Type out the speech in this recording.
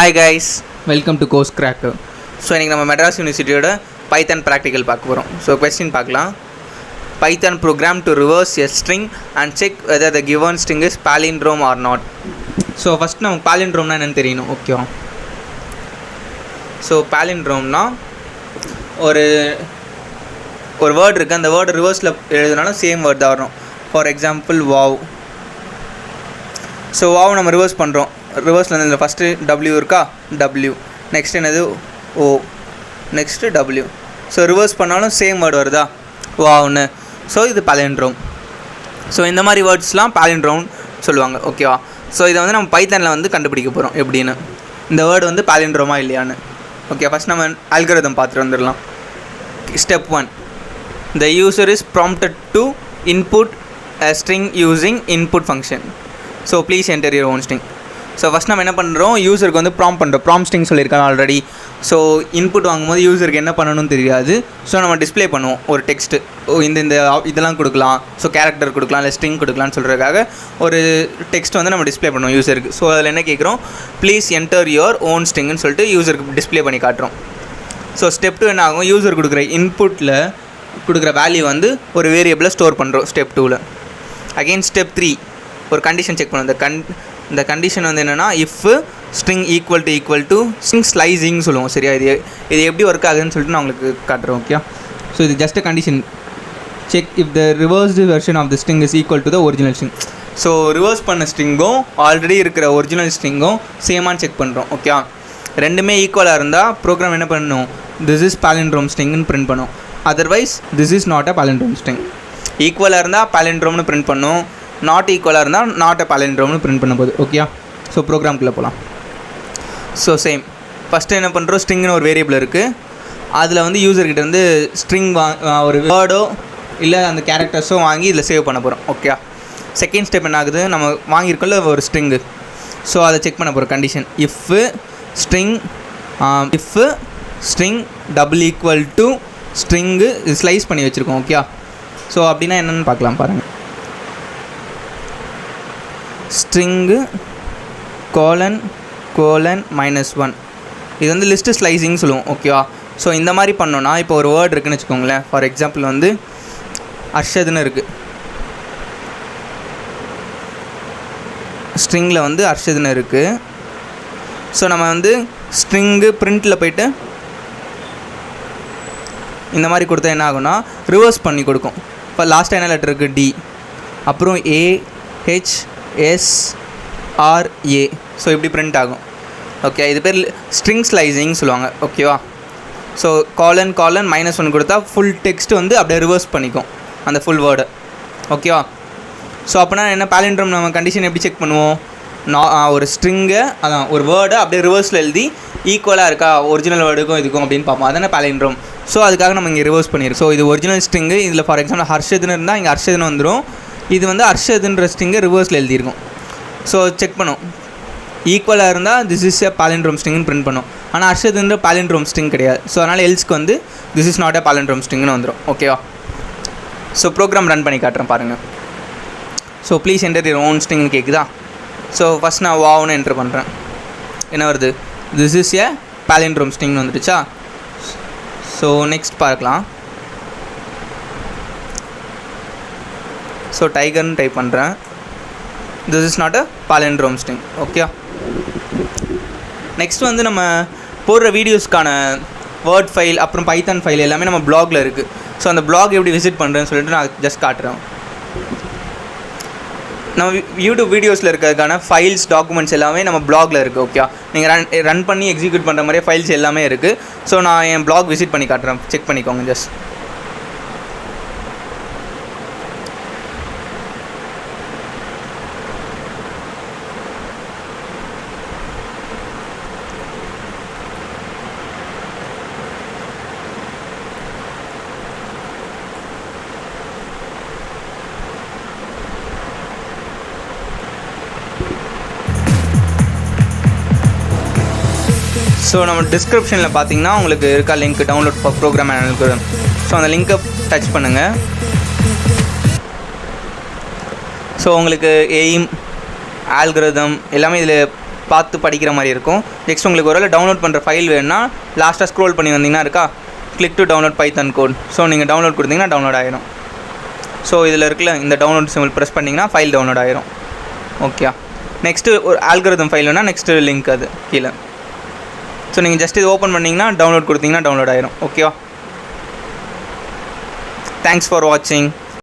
Hi guys, welcome to Course Cracker. So இன்னைக்கு நம்ம Madras யூனிவர்சிட்டியோட Python practical பார்க்க போகிறோம். ஸோ கொஸ்டின் பார்க்கலாம். Python program to reverse a string and check whether the given string is palindrome or not. So first நமக்கு palindromeனா என்னென்னு தெரியணும். ஓகேவா? ஸோ palindromeனா ஒரு வேர்டு இருக்குது, அந்த வேர்டு ரிவர்ஸில் எழுதுனாலும் சேம் வேர்ட் தான் வரும். For example wow. So wow நம்ம ரிவர்ஸ் பண்ணுறோம். ரிவர்ஸில் வந்து ஃபஸ்ட்டு டபிள்யூ இருக்கா, டபிள்யூ, நெக்ஸ்ட் என்னது ஓ, நெக்ஸ்ட்டு டபிள்யூ. ஸோ ரிவர்ஸ் பண்ணாலும் சேம் வேர்டு வருதா, வாவ்னு. ஸோ இது palindrome. ஸோ இந்த மாதிரி வேர்ட்ஸ்லாம் palindrome சொல்லுவாங்க. ஓகேவா? ஸோ இதை வந்து நம்ம பைத்தானில் வந்து கண்டுபிடிக்க போகிறோம் எப்படின்னு, இந்த வேர்டு வந்து palindrome இல்லையான்னு. ஓகே, ஃபஸ்ட் நம்ம அல்காரிதம் பார்த்துட்டு வந்துடலாம். Step 1, the user is prompted to input a string using input function. So please enter your own string. So first நம்ம என்ன பண்ணுறோம், யூஸருக்கு வந்து ப்ராம்ப்ட் பண்ணுறோம். ப்ராம்ப்ட் ஸ்ட்ரிங் சொல்லியிருக்காங்க ஆல்ரெடி. ஸோ இன்புட் வாங்கும்போது யூஸருக்கு என்ன பண்ணணும்னு தெரியாது. ஸோ நம்ம டிஸ்பிளே பண்ணுவோம் ஒரு டெக்ஸ்ட்டு. இந்த இதெல்லாம் கொடுக்கலாம், ஸோ கேரக்டர் கொடுக்கலாம், இல்லை ஸ்ட்ரிங் கொடுக்கலான்னு சொல்கிறதுக்காக ஒரு டெக்ஸ்ட் வந்து நம்ம டிஸ்பிளே பண்ணுவோம் யூஸருக்கு. ஸோ அதில் என்ன கேட்குறோம், ப்ளீஸ் என்டர் யுவர் ஓன் ஸ்ட்ரிங்னு சொல்லிட்டு யூஸருக்கு டிஸ்பிளே பண்ணி காட்டுறோம். ஸோ ஸ்டெப் 2 என்ன ஆகும், யூஸர் கொடுக்குற இன்புட்டில் கொடுக்குற வேல்யூ வந்து ஒரு வேரியபிளை ஸ்டோர் பண்ணுறோம் ஸ்டெப் 2ல். அகெயின் ஸ்டெப் 3 ஒரு கண்டிஷன் செக் பண்ணுவோம். இந்த கண்டிஷன் வந்து என்னென்னா, if string equal to string slicing சொல்லுவோம். சரியா? இது எப்படி ஒர்க் ஆகுதுன்னு சொல்லிட்டு நான் உங்களுக்கு காட்டுறேன். ஓகே? ஸோ இது just condition. Check if the reversed version of the string is equal to the original string. So reverse பண்ண ஸ்ட்ரிங்கும் ஆல்ரெடி இருக்கிற ஒரிஜினல் ஸ்ட்ரிங்கும் சேமான்னு செக் பண்ணுறோம். ஓகே? ரெண்டுமே ஈக்குவலாக இருந்தால் ப்ரோக்ராம் என்ன பண்ணணும், திஸ் இஸ் palindrome ஸ்ட்ரிங்னு பிரிண்ட் பண்ணும். Otherwise this is not a palindrome string. ஈக்குவலாக இருந்தால் palindromeனு பிரிண்ட் பண்ணும், நாட் ஈக்குவலாக இருந்தால் நாட் அ palindromeனு பிரிண்ட் பண்ண போகுது. ஓகே? ஸோ ப்ரோக்ராம்குள்ளே போகலாம். ஸோ சேம் ஃபஸ்ட்டு என்ன பண்ணுறோம், ஸ்ட்ரிங்னு ஒரு வேரியபிள் இருக்குது. அதில் வந்து யூஸர்கிட்ட வந்து ஸ்ட்ரிங் ஒரு வேர்டோ இல்லை அந்த கேரக்டர்ஸோ வாங்கி இதில் சேவ் பண்ண போகிறோம். ஓகே? செகண்ட் ஸ்டெப் என்ன ஆகுது, நம்ம வாங்கியிருக்கோம்ல ஒரு ஸ்ட்ரிங்கு. ஸோ அதை செக் பண்ண போகிறோம். Condition if string double equal to string slice பண்ணி வச்சுருக்கோம். ஓகே? ஸோ அப்படின்னா என்னென்னு பார்க்கலாம் பாருங்கள். ஸ்ட்ரிங்கு கோலன் -1 இது வந்து லிஸ்ட்டு ஸ்லைசிங் சொல்லுவோம். ஓகேவா? ஸோ இந்த மாதிரி பண்ணோன்னா, இப்போ ஒரு வேர்டு இருக்குதுன்னு வச்சுக்கோங்களேன். ஃபார் எக்ஸாம்பிள் வந்து அர்ஷதுன்னு இருக்குது. ஸ்ட்ரிங்கில் வந்து அர்ஷதுன்னு இருக்குது. ஸோ நம்ம வந்து ஸ்ட்ரிங்கு பிரிண்ட்டில் போய்ட்டு இந்த மாதிரி கொடுத்தா என்ன ஆகும்னா, ரிவர்ஸ் பண்ணி கொடுக்கும். இப்போ லாஸ்ட்டாக என்ன லெட்டர் இருக்குது, டி, அப்புறம் AHSRA. ஸோ இப்படி பிரிண்ட் ஆகும். ஓகே? இது பேர் ஸ்ட்ரிங் ஸ்லைசிங் சொல்லுவாங்க. ஓகேவா? ஸோ கோலன் -1 கொடுத்தா ஃபுல் டெக்ஸ்ட் வந்து அப்படியே ரிவர்ஸ் பண்ணிக்கும் அந்த ஃபுல் வேர்டை. ஓகேவா? ஸோ அப்போனா என்ன, palindrome நம்ம கண்டிஷன் எப்படி செக் பண்ணுவோம், ஒரு ஸ்ட்ரிங்கை அதான் ஒரு வேர்டை அப்படியே ரிவர்ஸில் எழுதி ஈக்குவலாக இருக்கா ஒரிஜினல் வேர்டுக்கும் இதுக்கும் அப்படின்னு பார்ப்போம். அதானே palindrome. ஸோ அதுக்காக நம்ம இங்கே ரிவர்ஸ் பண்ணிடுறோம். ஸோ இது ஒரிஜினல் ஸ்ட்ரிங்கு. இதில் ஃபார் எக்ஸாம்பிள் ஹர்ஷதுன்னு இருந்தால் இங்கே ஹர்ஷதுன்னு வந்துடும். இது வந்து அர்ஷதுன்ற ஸ்ட்ரிங்கை ரிவர்ஸில் எழுதியிருக்கும். ஸோ செக் பண்ணும், ஈக்குவலாக இருந்தால் திஸ் இஸ் எ palindrome ஸ்ட்ரிங்னு பிரிண்ட் பண்ணும். ஆனால் அர்ஷதுன்ற palindrome ஸ்ட்ரிங் கிடையாது. ஸோ அதனால் எல்ஸ்க்கு வந்து this is not a palindrome ஸ்ட்ரிங்னு வந்துடும். ஓகேவா? ஸோ ப்ரோக்ராம் ரன் பண்ணி காட்டுறேன் பாருங்கள். So please enter your own ஸ்ட்ரிங்னு கேட்குதா. ஸோ ஃபஸ்ட் நான் வாவ்னு என்ட்ரு பண்ணுறேன். என்ன வருது, திஸ் இஸ் எ palindrome ஸ்ட்ரிங்னு வந்துடுச்சா. ஸோ நெக்ஸ்ட் பார்க்கலாம். ஸோ டைகர்னு டைப் பண்ணுறேன். This is not a palindrome string. Okay? Next வந்து நம்ம போடுற வீடியோஸ்க்கான வேர்ட் ஃபைல் அப்புறம் பைத்தான் ஃபைல் எல்லாமே நம்ம ப்ளாகில் இருக்குது. ஸோ அந்த ப்ளாக் எப்படி விசிட் பண்ணுறேன்னு சொல்லிட்டு நான் ஜஸ்ட் காட்டுறேன். நம்ம யூடியூப் வீடியோஸில் இருக்கிறதுக்கான ஃபைல்ஸ் டாக்குமெண்ட்ஸ் எல்லாமே நம்ம ப்ளாகில் இருக்குது. ஓகே? நீங்கள் ரன் பண்ணி எக்ஸிக்யூட் பண்ணுற மாதிரியே ஃபைல்ஸ் எல்லாமே இருக்குது. ஸோ நான் என் ப்ளாக் விசிட் பண்ணி காட்டுறேன், செக் பண்ணிக்கோங்க ஜஸ்ட். ஸோ நம்ம டிஸ்கிரிப்ஷனில் பார்த்தீங்கன்னா உங்களுக்கு இருக்கா லிங்க், டவுன்லோட் ப்ரோக்ராம் எனக்கு. ஸோ அந்த லிங்க்கை டச் பண்ணுங்கள். ஸோ உங்களுக்கு எய்ம், ஆல்கரிதம் எல்லாமே இதில் பார்த்து படிக்கிற மாதிரி இருக்கும். நெக்ஸ்ட் உங்களுக்கு ஒரு டவுன்லோட் பண்ணுற ஃபைல் வேணுன்னா லாஸ்ட்டாக ஸ்க்ரோல் பண்ணி வந்தீங்கன்னா இருக்கா, click to download Python code. So நீங்கள் டவுன்லோட் கொடுத்தீங்கன்னா டவுன்லோட் ஆயிரும். ஸோ இதில் இருக்குல்ல இந்த டவுன்லோட் சிம்பிள் ப்ரெஸ் பண்ணிங்கன்னா ஃபைல் டவுன்லோட் ஆயிரும். ஓகே, நெக்ஸ்ட்டு ஒரு ஆல்கரிதம் ஃபைல் வேணால் நெக்ஸ்ட்டு லிங்க் அது கீழே. ஸோ நீங்கள் ஜஸ்ட் இது ஓப்பன் பண்ணிங்கன்னா டவுன்லோட் கொடுத்தீங்கன்னா டவுன்லோட் ஆயிரும். ஓகேவா? தேங்க்ஸ் ஃபார் வாட்சிங்.